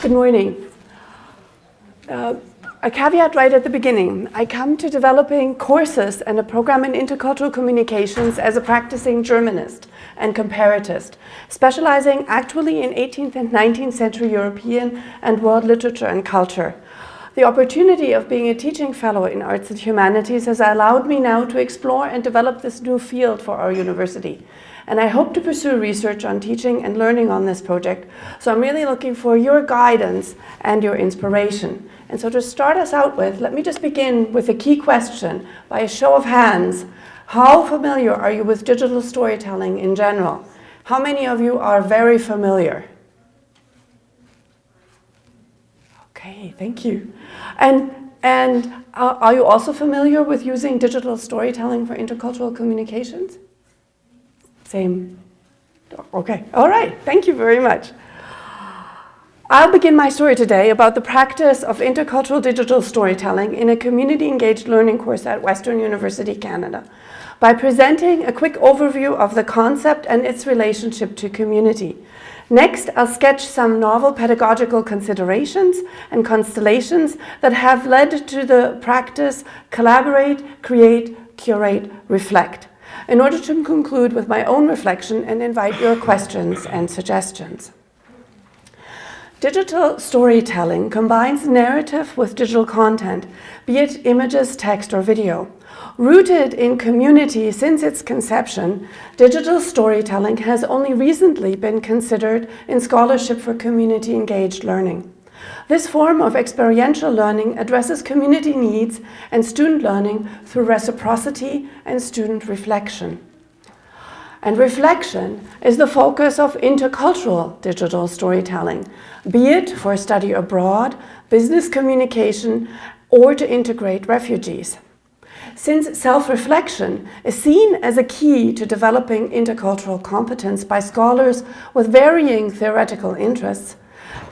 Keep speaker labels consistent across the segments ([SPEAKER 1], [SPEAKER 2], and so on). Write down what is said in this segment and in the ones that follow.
[SPEAKER 1] Good morning. A caveat right at the beginning. I come to developing courses and a program in intercultural communications as a practicing Germanist and comparatist, specializing actually in 18th and 19th century European and world literature and culture. The opportunity of being a teaching fellow in arts and humanities has allowed me now to explore and develop this new field for our university. And I hope to pursue research on teaching and learning on this project. So I'm really looking for your guidance and your inspiration. And so to start us out with, let me just begin with a key question by a show of hands. How familiar are you with digital storytelling in general? How many of you are very familiar? Okay, thank you. And are you also familiar with using digital storytelling for intercultural communications? Same. Okay, all right, thank you very much. I'll begin my story today about the practice of intercultural digital storytelling in a community-engaged learning course at Western University, Canada, by presenting a quick overview of the concept and its relationship to community. Next, I'll sketch some novel pedagogical considerations and constellations that have led to the practice collaborate, create, curate, reflect, in order to conclude with my own reflection and invite your questions and suggestions. Digital storytelling combines narrative with digital content, be it images, text, or video. Rooted in community since its conception, digital storytelling has only recently been considered in scholarship for community-engaged learning. This form of experiential learning addresses community needs and student learning through reciprocity and student reflection. And reflection is the focus of intercultural digital storytelling, be it for study abroad, business communication, or to integrate refugees. Since self-reflection is seen as a key to developing intercultural competence by scholars with varying theoretical interests,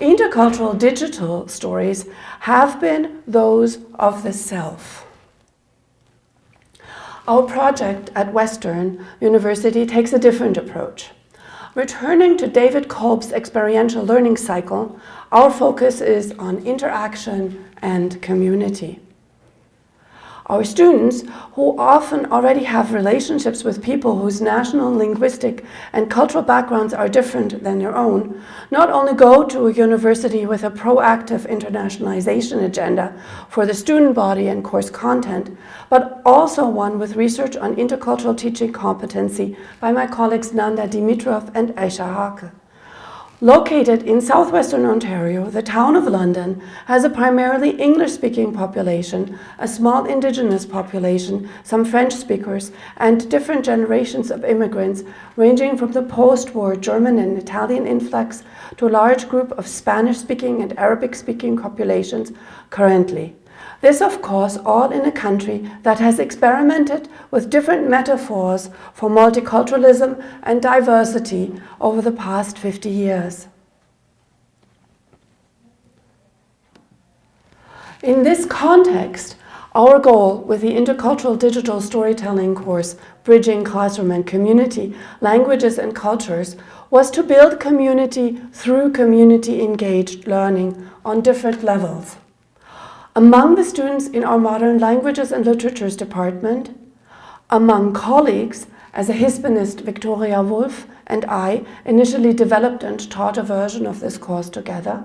[SPEAKER 1] intercultural digital stories have been those of the self. Our project at Western University takes a different approach. Returning to David Kolb's experiential learning cycle, our focus is on interaction and community. Our students, who often already have relationships with people whose national, linguistic, and cultural backgrounds are different than their own, not only go to a university with a proactive internationalization agenda for the student body and course content, but also one with research on intercultural teaching competency by my colleagues Nanda Dimitrov and Aisha Hake. Located in southwestern Ontario, the town of London has a primarily English-speaking population, a small Indigenous population, some French speakers, and different generations of immigrants, ranging from the post-war German and Italian influx to a large group of Spanish-speaking and Arabic-speaking populations currently. This, of course, all in a country that has experimented with different metaphors for multiculturalism and diversity over the past 50 years. In this context, our goal with the Intercultural Digital Storytelling course, Bridging Classroom and Community, Languages and Cultures, was to build community through community-engaged learning on different levels. Among the students in our Modern Languages and Literatures department, among colleagues, as a Hispanist Victoria Wolf and I initially developed and taught a version of this course together,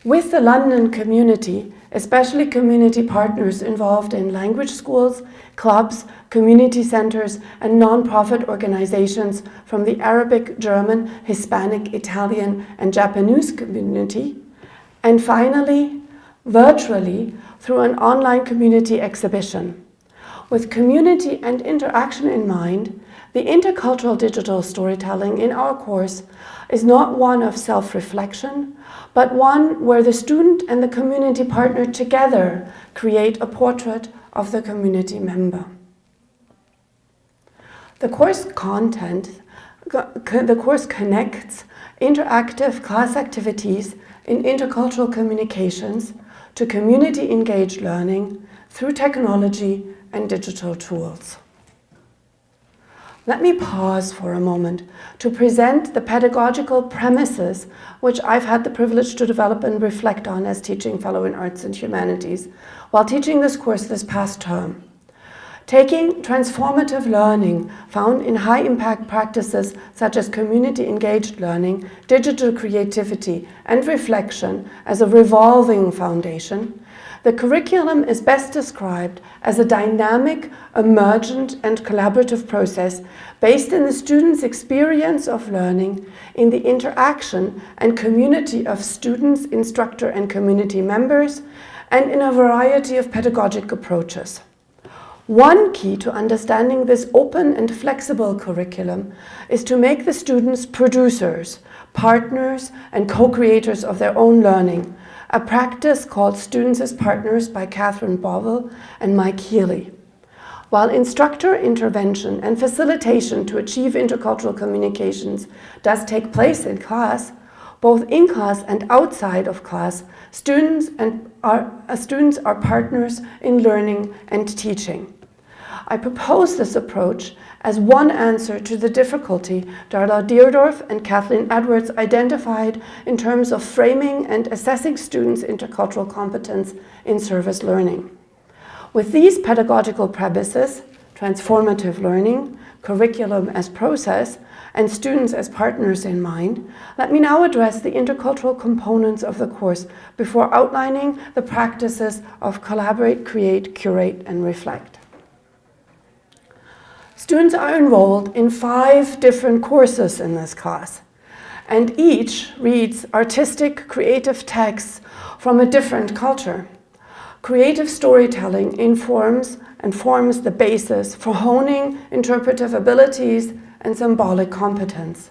[SPEAKER 1] with the London community, especially community partners involved in language schools, clubs, community centers, and non-profit organizations from the Arabic, German, Hispanic, Italian, and Japanese community, and finally, virtually through an online community exhibition. With community and interaction in mind, the intercultural digital storytelling in our course is not one of self-reflection, but one where the student and the community partner together create a portrait of the community member. The course connects interactive class activities in intercultural communications to community-engaged learning through technology and digital tools. Let me pause for a moment to present the pedagogical premises which I've had the privilege to develop and reflect on as teaching fellow in Arts and Humanities while teaching this course this past term. Taking transformative learning found in high-impact practices such as community-engaged learning, digital creativity, and reflection as a revolving foundation, the curriculum is best described as a dynamic, emergent, and collaborative process based in the student's experience of learning, in the interaction and community of students, instructor, and community members, and in a variety of pedagogic approaches. One key to understanding this open and flexible curriculum is to make the students producers, partners, and co-creators of their own learning, a practice called Students as Partners by Catherine Bovell and Mike Healy. While instructor intervention and facilitation to achieve intercultural communications does take place in class, both in class and outside of class, students are partners in learning and teaching. I propose this approach as one answer to the difficulty Darla Deerdorf and Kathleen Edwards identified in terms of framing and assessing students' intercultural competence in service learning. With these pedagogical premises, transformative learning, curriculum as process, and students as partners in mind, let me now address the intercultural components of the course before outlining the practices of collaborate, create, curate, and reflect. Students are enrolled in 5 different courses in this class, and each reads artistic, creative texts from a different culture. Creative storytelling informs and forms the basis for honing interpretive abilities and symbolic competence.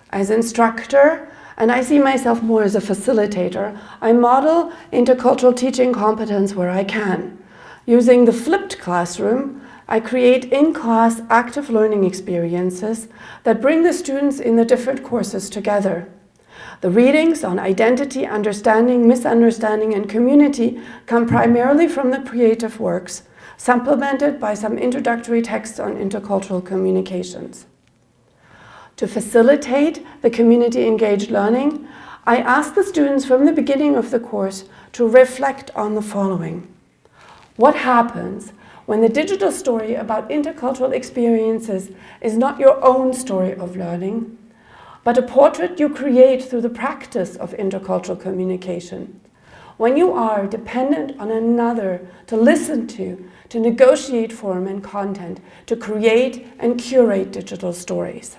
[SPEAKER 1] As instructor, and I see myself more as a facilitator, I model intercultural teaching competence where I can. Using the flipped classroom, I create in-class active learning experiences that bring the students in the different courses together. The readings on identity, understanding, misunderstanding, and community come primarily from the creative works, supplemented by some introductory texts on intercultural communications. To facilitate the community-engaged learning, I ask the students from the beginning of the course to reflect on the following. What happens when the digital story about intercultural experiences is not your own story of learning, but a portrait you create through the practice of intercultural communication? When you are dependent on another to listen to negotiate form and content, to create and curate digital stories.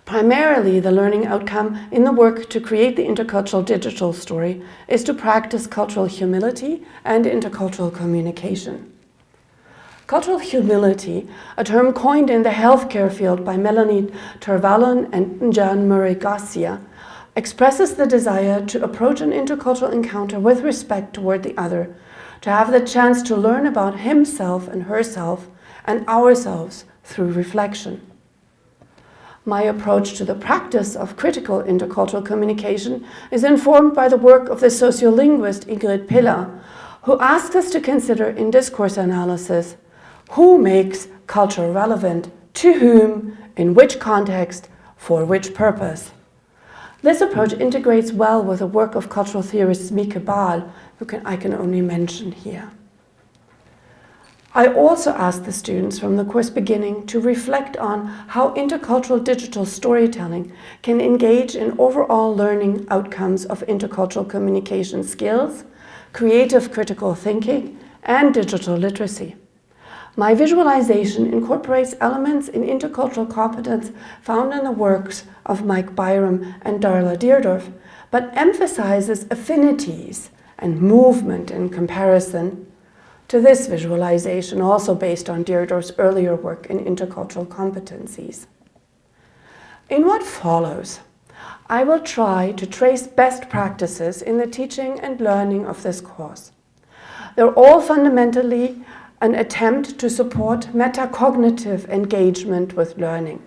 [SPEAKER 1] Primarily, the learning outcome in the work to create the intercultural digital story is to practice cultural humility and intercultural communication. Cultural humility, a term coined in the healthcare field by Melanie Tervalon and Jean Murray Garcia, expresses the desire to approach an intercultural encounter with respect toward the other, to have the chance to learn about himself and herself and ourselves through reflection. My approach to the practice of critical intercultural communication is informed by the work of the sociolinguist Ingrid Piller, who asks us to consider in discourse analysis who makes culture relevant, to whom, in which context, for which purpose. This approach integrates well with the work of cultural theorist Mieke Baal, who I can only mention here. I also asked the students from the course beginning to reflect on how intercultural digital storytelling can engage in overall learning outcomes of intercultural communication skills, creative critical thinking, and digital literacy. My visualization incorporates elements in intercultural competence found in the works of Mike Byram and Darla Deerdorf, but emphasizes affinities and movement in comparison to this visualization, also based on Deerdorf's earlier work in intercultural competencies. In what follows, I will try to trace best practices in the teaching and learning of this course. They're all fundamentally an attempt to support metacognitive engagement with learning.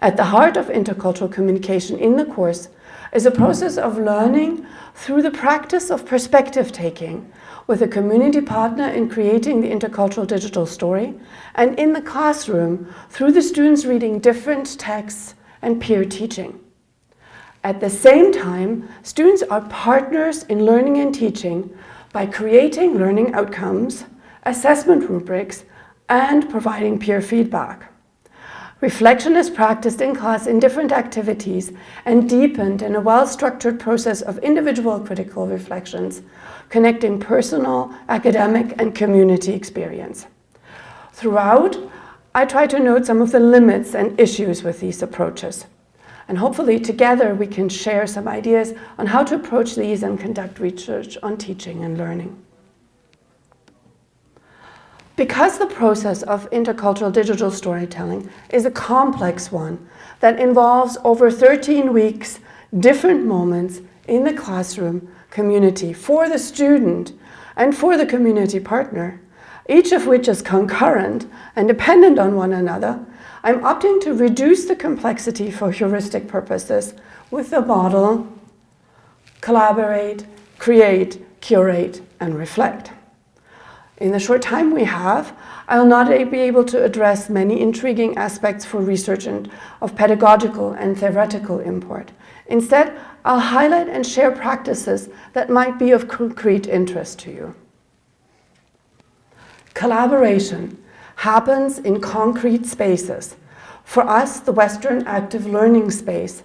[SPEAKER 1] At the heart of intercultural communication in the course is a process of learning through the practice of perspective taking with a community partner in creating the intercultural digital story, and in the classroom through the students reading different texts and peer teaching. At the same time, students are partners in learning and teaching by creating learning outcomes, assessment rubrics, and providing peer feedback. Reflection is practiced in class in different activities and deepened in a well-structured process of individual critical reflections, connecting personal, academic, and community experience. Throughout, I try to note some of the limits and issues with these approaches. And hopefully together we can share some ideas on how to approach these and conduct research on teaching and learning. Because the process of intercultural digital storytelling is a complex one that involves over 13 weeks, different moments in the classroom community for the student and for the community partner, each of which is concurrent and dependent on one another, I'm opting to reduce the complexity for heuristic purposes with the model collaborate, create, curate, and reflect. In the short time we have, I'll not be able to address many intriguing aspects for research and of pedagogical and theoretical import. Instead, I'll highlight and share practices that might be of concrete interest to you. Collaboration happens in concrete spaces. For us, the Western active learning space,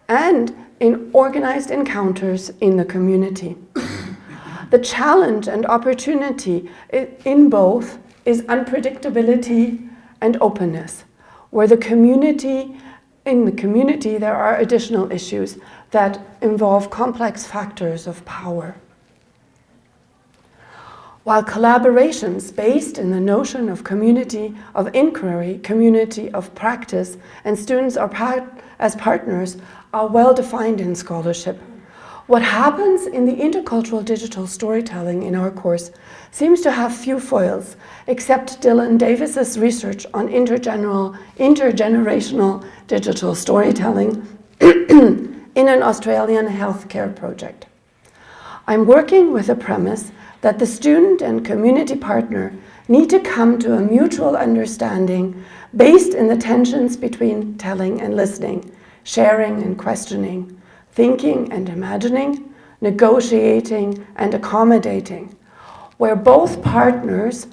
[SPEAKER 1] and in organized encounters in the community. The challenge and opportunity in both is unpredictability and openness, where in the community there are additional issues that involve complex factors of power. While collaborations based in the notion of community of inquiry, community of practice, and students as partners are well defined in scholarship, what happens in the intercultural digital storytelling in our course seems to have few foils, except Dylan Davis's research on intergenerational digital storytelling in an Australian healthcare project. I'm working with a premise that the student and community partner need to come to a mutual understanding based in the tensions between telling and listening, sharing and questioning, thinking and imagining, negotiating and accommodating, where both partners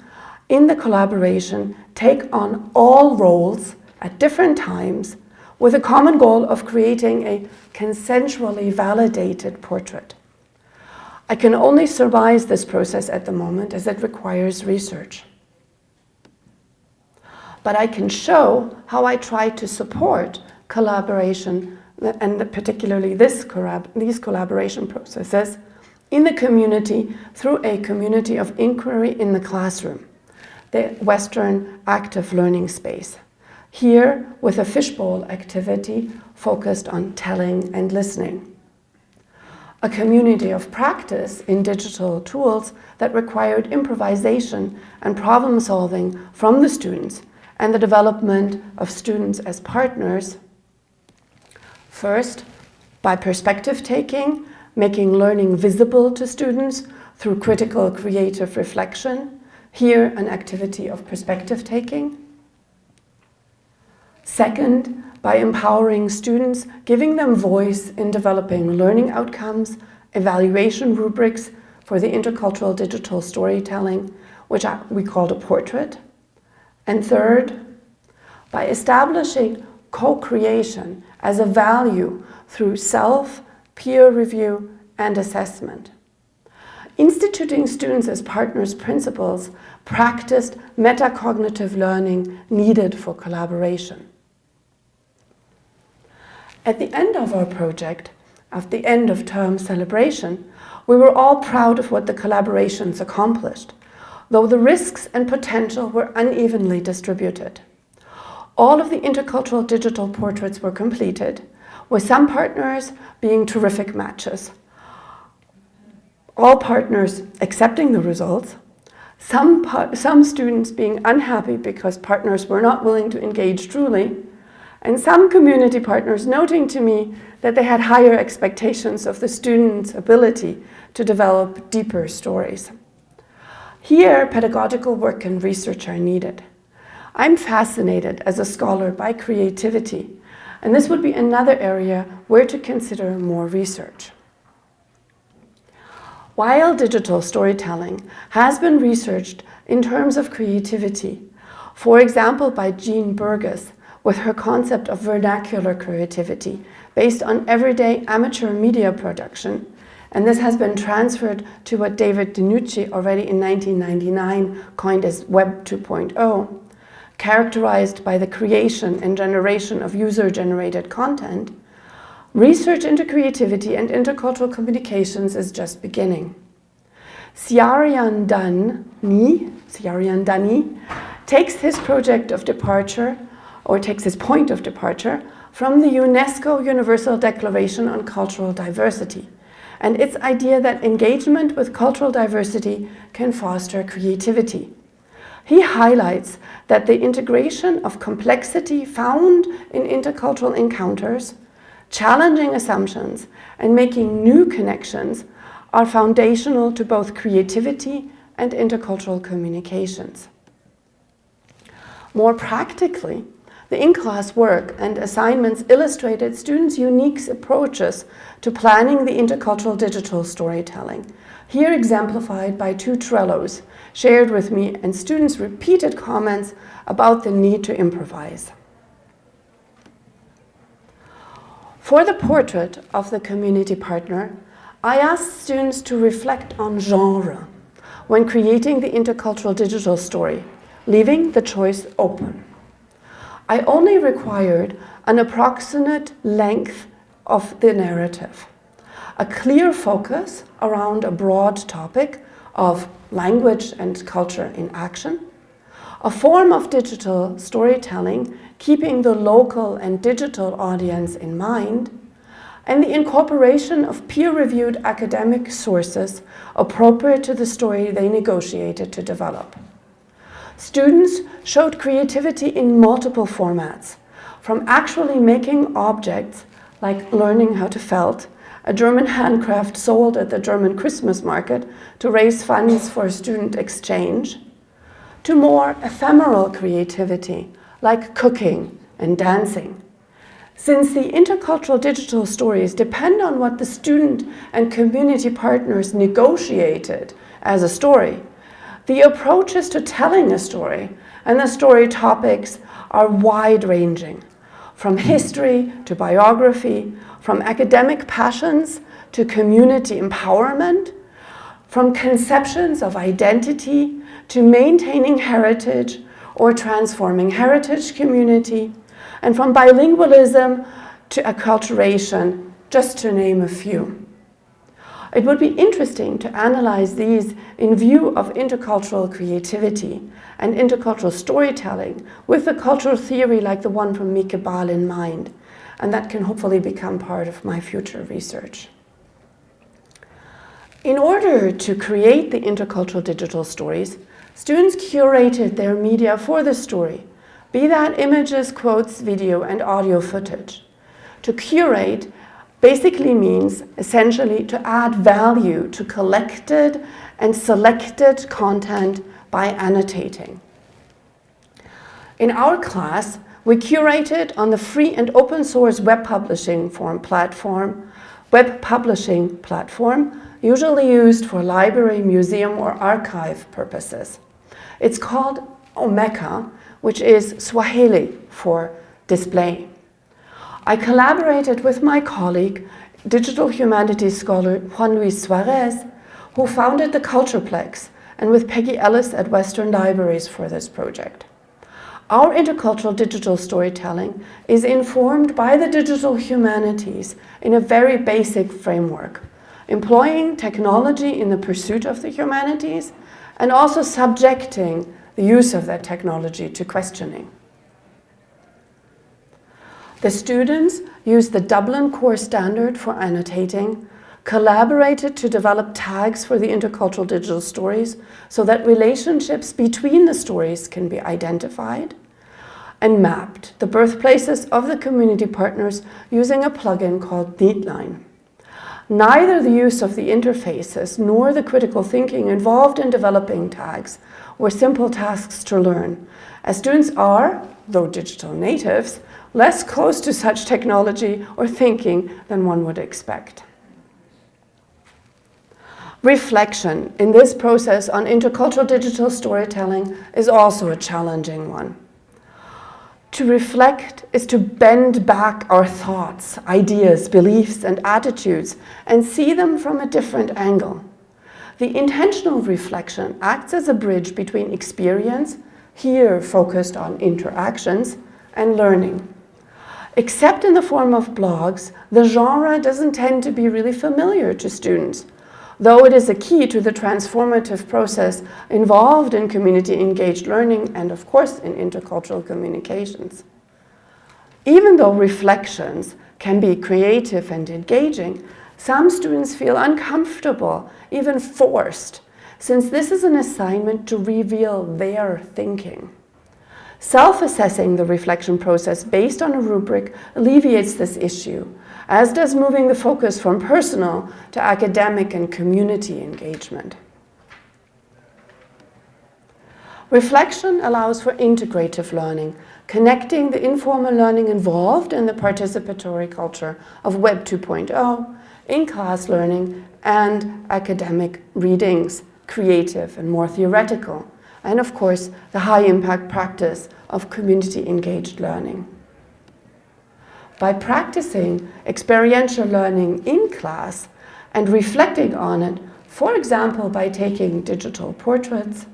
[SPEAKER 1] in the collaboration take on all roles at different times with a common goal of creating a consensually validated portrait. I can only surmise this process at the moment as it requires research. But I can show how I try to support collaboration, and particularly these collaboration processes in the community through a community of inquiry in the classroom, the Western active learning space. Here with a fishbowl activity focused on telling and listening. A community of practice in digital tools that required improvisation and problem solving from the students and the development of students as partners. First, by perspective taking, making learning visible to students through critical creative reflection. Here, an activity of perspective taking. Second, by empowering students, giving them voice in developing learning outcomes, evaluation rubrics for the intercultural digital storytelling, which we called a portrait. And third, by establishing co-creation as a value through self, peer review, and assessment. Instituting students as partners principles practiced metacognitive learning needed for collaboration. At the end of our project, at the end of term celebration, we were all proud of what the collaborations accomplished, though the risks and potential were unevenly distributed. All of the intercultural digital portraits were completed, with some partners being terrific matches. All partners accepting the results, some students being unhappy because partners were not willing to engage truly, and some community partners noting to me that they had higher expectations of the students' ability to develop deeper stories. Here, pedagogical work and research are needed. I'm fascinated as a scholar by creativity, and this would be another area where to consider more research. While digital storytelling has been researched in terms of creativity, for example by Jean Burgess with her concept of vernacular creativity based on everyday amateur media production, and this has been transferred to what David DiNucci already in 1999 coined as Web 2.0, characterized by the creation and generation of user-generated content, research into creativity and intercultural communications is just beginning. Ciaran Dani takes his point of departure from the UNESCO Universal Declaration on Cultural Diversity and its idea that engagement with cultural diversity can foster creativity. He highlights that the integration of complexity found in intercultural encounters, challenging assumptions, and making new connections are foundational to both creativity and intercultural communications. More practically, the in-class work and assignments illustrated students' unique approaches to planning the intercultural digital storytelling, here exemplified by 2 Trellos shared with me and students' repeated comments about the need to improvise. For the portrait of the community partner, I asked students to reflect on genre when creating the intercultural digital story, leaving the choice open. I only required an approximate length of the narrative, a clear focus around a broad topic of language and culture in action, a form of digital storytelling keeping the local and digital audience in mind, and the incorporation of peer-reviewed academic sources appropriate to the story they negotiated to develop. Students showed creativity in multiple formats, from actually making objects like learning how to felt, a German handcraft sold at the German Christmas market to raise funds for student exchange, to more ephemeral creativity like cooking and dancing. Since the intercultural digital stories depend on what the student and community partners negotiated as a story, the approaches to telling a story and the story topics are wide-ranging, from history to biography, from academic passions to community empowerment, from conceptions of identity to maintaining heritage or transforming heritage community, and from bilingualism to acculturation, just to name a few. It would be interesting to analyze these in view of intercultural creativity and intercultural storytelling with a cultural theory like the one from Mieke Baal in mind, and that can hopefully become part of my future research. In order to create the intercultural digital stories, students curated their media for the story, be that images, quotes, video, and audio footage. To curate basically means essentially to add value to collected and selected content by annotating. In our class, we curated on the free and open source web publishing platform, usually used for library, museum, or archive purposes. It's called OMEKA, which is Swahili for display. I collaborated with my colleague, digital humanities scholar Juan Luis Suarez, who founded the Cultureplex, and with Peggy Ellis at Western Libraries for this project. Our intercultural digital storytelling is informed by the digital humanities in a very basic framework, employing technology in the pursuit of the humanities and also subjecting the use of that technology to questioning. The students used the Dublin Core Standard for annotating, collaborated to develop tags for the intercultural digital stories so that relationships between the stories can be identified, and mapped the birthplaces of the community partners using a plugin called Neatline. Neither the use of the interfaces nor the critical thinking involved in developing tags were simple tasks to learn, as students are, though digital natives, less close to such technology or thinking than one would expect. Reflection in this process on intercultural digital storytelling is also a challenging one. To reflect is to bend back our thoughts, ideas, beliefs, and attitudes and see them from a different angle. The intentional reflection acts as a bridge between experience, here focused on interactions, and learning. Except in the form of blogs, the genre doesn't tend to be really familiar to students, though it is a key to the transformative process involved in community-engaged learning and, of course, in intercultural communications. Even though reflections can be creative and engaging, some students feel uncomfortable, even forced, since this is an assignment to reveal their thinking. Self-assessing the reflection process based on a rubric alleviates this issue, as does moving the focus from personal to academic and community engagement. Reflection allows for integrative learning, connecting the informal learning involved in the participatory culture of Web 2.0, in-class learning, and academic readings, creative and more theoretical, and of course, the high-impact practice of community-engaged learning. By practicing experiential learning in class and reflecting on it, for example, by taking digital portraits,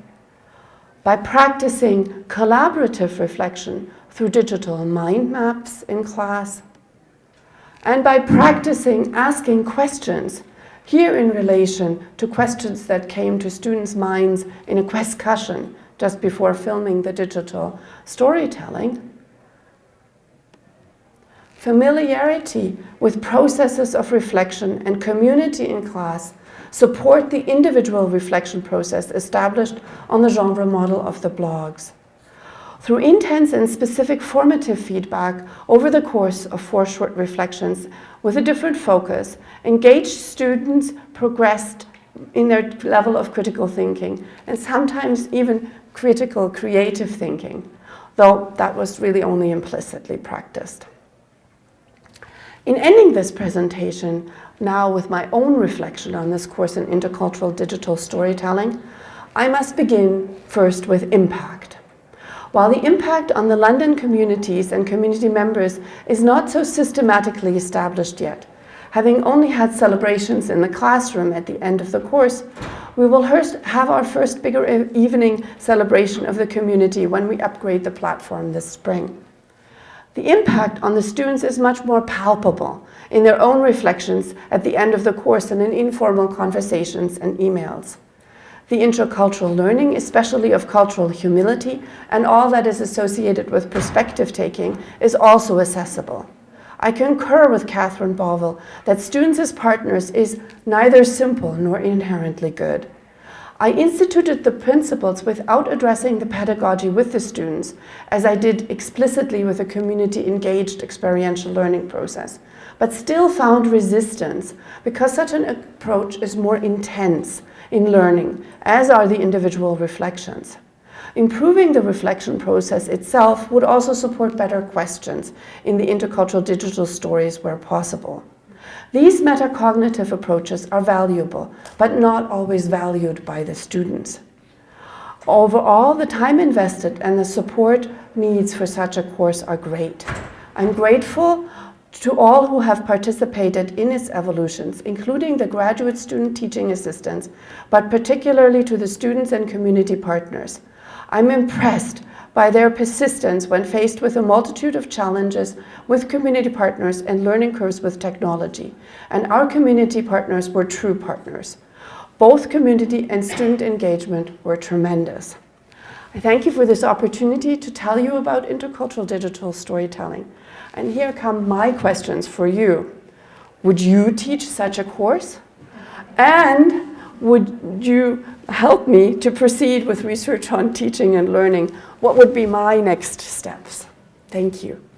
[SPEAKER 1] by practicing collaborative reflection through digital mind maps in class, and by practicing asking questions, here in relation to questions that came to students' minds in a discussion just before filming the digital storytelling. Familiarity with processes of reflection and community in class support the individual reflection process established on the genre model of the blogs. Through intense and specific formative feedback over the course of 4 short reflections with a different focus, engaged students progressed in their level of critical thinking and sometimes even critical creative thinking, though that was really only implicitly practiced. In ending this presentation, now with my own reflection on this course in intercultural digital storytelling, I must begin first with impact. While the impact on the London communities and community members is not so systematically established yet, having only had celebrations in the classroom at the end of the course, we will have our first bigger evening celebration of the community when we upgrade the platform this spring. The impact on the students is much more palpable in their own reflections at the end of the course and in informal conversations and emails. The intercultural learning, especially of cultural humility and all that is associated with perspective taking, is also accessible. I concur with Catherine Bovell that students as partners is neither simple nor inherently good. I instituted the principles without addressing the pedagogy with the students, as I did explicitly with a community-engaged experiential learning process, but still found resistance because such an approach is more intense in learning, as are the individual reflections. Improving the reflection process itself would also support better questions in the intercultural digital stories where possible. These metacognitive approaches are valuable, but not always valued by the students. Overall, the time invested and the support needs for such a course are great. I'm grateful to all who have participated in its evolutions, including the graduate student teaching assistants, but particularly to the students and community partners. I'm impressed by their persistence when faced with a multitude of challenges with community partners and learning curves with technology. And our community partners were true partners. Both community and student engagement were tremendous. I thank you for this opportunity to tell you about intercultural digital storytelling. And here come my questions for you. Would you teach such a course? And would you help me to proceed with research on teaching and learning? What would be my next steps? Thank you.